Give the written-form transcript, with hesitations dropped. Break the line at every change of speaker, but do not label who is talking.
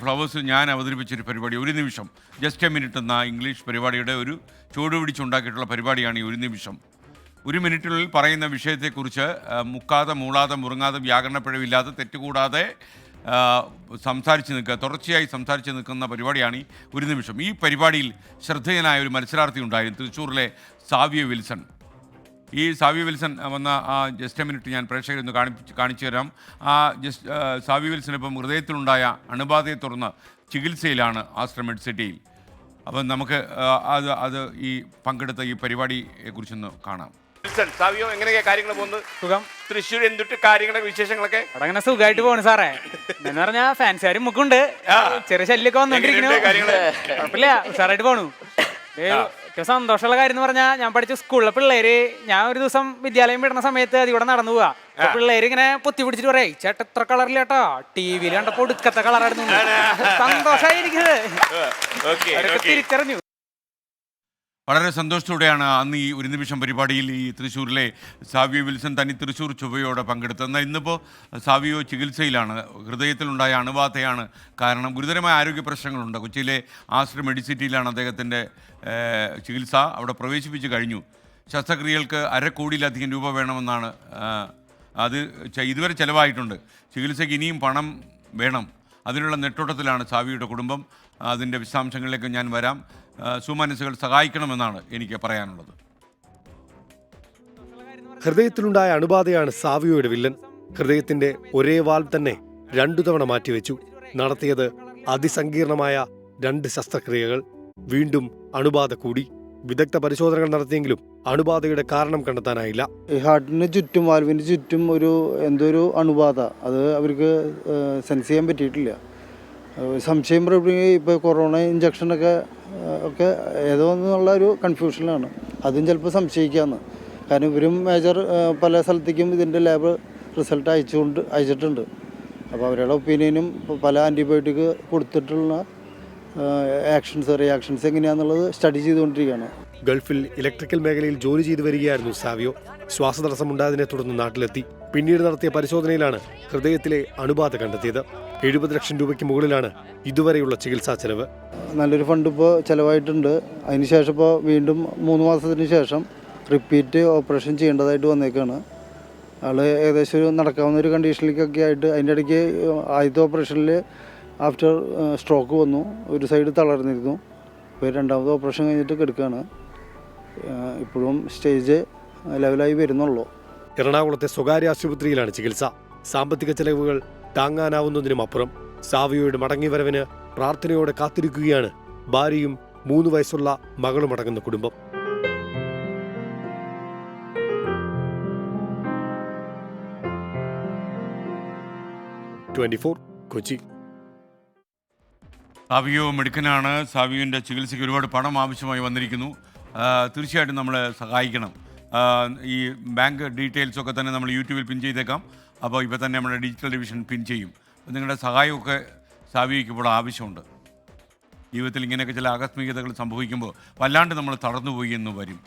ഫ്ലവേഴ്സിൽ ഞാൻ അവതരിപ്പിച്ചൊരു പരിപാടി ഒരു നിമിഷം ജസ്റ്റ് എ മിനിറ്റ് എന്ന ഇംഗ്ലീഷ് പരിപാടിയുടെ ഒരു ചുവട് പിടിച്ചുണ്ടാക്കിയിട്ടുള്ള പരിപാടിയാണ് ഈ ഒരു നിമിഷം. ഒരു മിനിറ്റിനുള്ളിൽ പറയുന്ന വിഷയത്തെക്കുറിച്ച് മുക്കാതെ മൂളാതെ മുറുങ്ങാതെ വ്യാകരണപ്പിഴവില്ലാതെ തെറ്റുകൂടാതെ സംസാരിച്ച് നിൽക്കുക, തുടർച്ചയായി സംസാരിച്ച് നിൽക്കുന്ന പരിപാടിയാണ് ഈ ഒരു നിമിഷം. ഈ പരിപാടിയിൽ ശ്രദ്ധേയനായ ഒരു മത്സരാർത്ഥി ഉണ്ടായിരുന്നു, തൃശ്ശൂരിലെ സാവിയോ വിൽസൺ. ഈ സാവിയോ വിൽസൺ വന്ന ആ ജസ്റ്റ് എ മിനിറ്റ് ഞാൻ പ്രേക്ഷകരൊന്ന് കാണിച്ചു തരാം. ആ സാവിയോ വിൽസൺ ഇപ്പം ഹൃദയത്തിലുണ്ടായ അണുബാധയെ തുടർന്ന് ചികിത്സയിലാണ് ആശ്രം മെഡ്സിറ്റിയിൽ. അപ്പം നമുക്ക് അത് ഈ പങ്കെടുത്ത ഈ പരിപാടിയെക്കുറിച്ചൊന്ന് കാണാം.
സാവിയോ, എങ്ങനെയൊക്കെ കാര്യങ്ങൾ പോകുന്നത്? സുഖം. തൃശ്ശൂർ എന്തിട്ട് കാര്യങ്ങളൊക്കെ വിശേഷങ്ങളൊക്കെ
അങ്ങനെ സുഖമായിട്ട് പോണു സാറേ. എന്ന് പറഞ്ഞാ ഫാൻസുകാരും മുക്കുണ്ട്, ചെറിയ ശല്യമൊക്കെ വന്നോണ്ടിരിക്കുന്നു. കുഴപ്പമില്ല, ഉഷാറായിട്ട് പോണു. ഏറ്റവും സന്തോഷമുള്ള കാര്യം എന്ന് പറഞ്ഞാൽ ഞാൻ പഠിച്ച സ്കൂളിലെ പിള്ളേര്, ഞാൻ ഒരു ദിവസം വിദ്യാലയം വിടുന്ന സമയത്ത് അതിവിടെ നടന്നു പോവാ. പിള്ളേര് ഇങ്ങനെ പൊത്തി പിടിച്ചിട്ട് പറയേ, ചേട്ടാ എത്ര കളറില്ല കേട്ടോ, ടി വിയിൽ കണ്ടപ്പോ ഒടുക്കത്തെ കളറായിരുന്നു. സന്തോഷമായിരിക്കുന്നത് തിരിച്ചറിഞ്ഞു.
വളരെ സന്തോഷത്തോടെയാണ് അന്ന് ഈ ഒരു നിമിഷം പരിപാടിയിൽ ഈ തൃശ്ശൂരിലെ സാവിയോ വിൽസൺ തനി തൃശ്ശൂർ ചൊവ്വയോടെ പങ്കെടുത്തത്. എന്നാൽ ഇന്നിപ്പോൾ സാവിയോ ചികിത്സയിലാണ്. ഹൃദയത്തിലുണ്ടായ അണുബാധയാണ് കാരണം. ഗുരുതരമായ ആരോഗ്യ പ്രശ്നങ്ങളുണ്ട്. കൊച്ചിയിലെ ആശ്രം മെഡിസിറ്റിയിലാണ് അദ്ദേഹത്തിൻ്റെ ചികിത്സ. അവിടെ പ്രവേശിപ്പിച്ച് കഴിഞ്ഞു. ശസ്ത്രക്രിയകൾക്ക് 2.5 കോടിയിലധികം രൂപ വേണമെന്നാണ് അത് ഇതുവരെ ചിലവായിട്ടുണ്ട്. ചികിത്സയ്ക്ക് ഇനിയും പണം വേണം. അതിനുള്ള നെട്ടോട്ടത്തിലാണ് സാവിയുടെ കുടുംബം. അതിൻ്റെ വിശദാംശങ്ങളിലേക്ക് ഞാൻ വരാം. സുമനസ്സുകൾ സഹായിക്കണമെന്നാണ് എനിക്ക് പറയാനുള്ളത്.
ഹൃദയത്തിലുണ്ടായ അണുബാധയാണ് സാവിയോയുടെ വില്ലൻ. ഹൃദയത്തിന്റെ ഒരേ വാൽവ് തന്നെ 2 തവണ മാറ്റിവെച്ചു. നടത്തിയത് അതിസങ്കീർണമായ 2 ശസ്ത്രക്രിയകൾ. വീണ്ടും അണുബാധ കൂടി. വിദഗ്ധ പരിശോധനകൾ നടത്തിയെങ്കിലും അണുബാധയുടെ കാരണം കണ്ടെത്താനായില്ല.
ഈ ഹാർട്ടിന് ചുറ്റും വാൽവിന് ചുറ്റും എന്തോ ഒരു അണുബാധ, അത് അവർക്ക് സെൻസ് ചെയ്യാൻ പറ്റിയിട്ടില്ല. സംശയം ഇപ്പോൾ കൊറോണ ഇഞ്ചക്ഷനൊക്കെ ഏതോ എന്നുള്ള ഒരു കൺഫ്യൂഷനിലാണ്. അതും ചിലപ്പോൾ സംശയിക്കാമെന്ന്. കാരണം ഇവരും മേജർ പല സ്ഥലത്തേക്കും ഇതിൻ്റെ ലാബ് റിസൾട്ട് അയച്ചിട്ടുണ്ട്. അപ്പോൾ അവരുടെ ഒപ്പീനിയനും പല ആൻറ്റിബയോട്ടിക് കൊടുത്തിട്ടുള്ള റിയാക്ഷൻസ് എങ്ങനെയാണെന്നുള്ളത് സ്റ്റഡി ചെയ്തുകൊണ്ടിരിക്കുകയാണ്.
ഗൾഫിൽ ഇലക്ട്രിക്കൽ മേഖലയിൽ ജോലി ചെയ്തു വരികയായിരുന്നു സാവിയോ. ശ്വാസതടസ്സമുണ്ടായതിനെ തുടർന്ന് നാട്ടിലെത്തി. പിന്നീട് നടത്തിയ പരിശോധനയിലാണ് ഹൃദയത്തിലെ അണുബാധ കണ്ടെത്തിയത്. 70 ലക്ഷം രൂപയ്ക്ക് മുകളിലാണ് ഇതുവരെയുള്ള ചികിത്സാ ചെലവ്.
നല്ലൊരു ഫണ്ട് ഇപ്പോൾ ചിലവായിട്ടുണ്ട്. അതിനുശേഷം ഇപ്പോൾ വീണ്ടും 3 മാസത്തിന് ശേഷം റിപ്പീറ്റ് ഓപ്പറേഷൻ ചെയ്യേണ്ടതായിട്ട് വന്നേക്കാണ്. ആൾ ഏകദേശം നടക്കാവുന്ന ഒരു കണ്ടീഷനിലേക്കൊക്കെ ആയിട്ട്, അതിൻ്റെ ഇടയ്ക്ക് ആദ്യത്തെ ഓപ്പറേഷനിൽ ആഫ്റ്റർ സ്ട്രോക്ക് വന്നു, ഒരു സൈഡ് തളർന്നിരുന്നു. ഇപ്പോൾ 2ാമത് ഓപ്പറേഷൻ കഴിഞ്ഞിട്ട് കിടക്കുകയാണ്. ഇപ്പോഴും സ്റ്റേജ് ലെവലായി വരുന്നുള്ളൂ.
എറണാകുളത്തെ സ്വകാര്യ ആശുപത്രിയിലാണ് ചികിത്സ. സാമ്പത്തിക ചെലവുകൾ താങ്ങാനാവുന്നതിനും അപ്പുറം. സാവിയോയുടെ മടങ്ങിവരവിന് പ്രാർത്ഥനയോടെ കാത്തിരിക്കുകയാണ് ഭാര്യയും 3 വയസ്സുള്ള മകളുമടങ്ങുന്ന കുടുംബം. കൊച്ചി.
സാവിയോ മിടുക്കനാണ്. സാവിയോൻ്റെ ചികിത്സയ്ക്ക് ഒരുപാട് പണം ആവശ്യമായി വന്നിരിക്കുന്നു. തീർച്ചയായിട്ടും നമ്മൾ സഹായിക്കണം. ഈ ബാങ്ക് ഡീറ്റെയിൽസൊക്കെ തന്നെ നമ്മൾ യൂട്യൂബിൽ പിൻ ചെയ്തേക്കാം. അപ്പോൾ ഇപ്പോൾ തന്നെ നമ്മുടെ ഡിജിറ്റൽ ഡിവിഷൻ പിൻ ചെയ്യും. അപ്പോൾ നിങ്ങളുടെ സഹായമൊക്കെ സാവിയോയ്ക്ക് ഇപ്പോൾ ആവശ്യമുണ്ട്. ജീവിതത്തിൽ ഇങ്ങനെയൊക്കെ ചില ആകസ്മികതകൾ സംഭവിക്കുമ്പോൾ വല്ലാണ്ട് നമ്മൾ തളർന്നുപോയി എന്ന് വരും.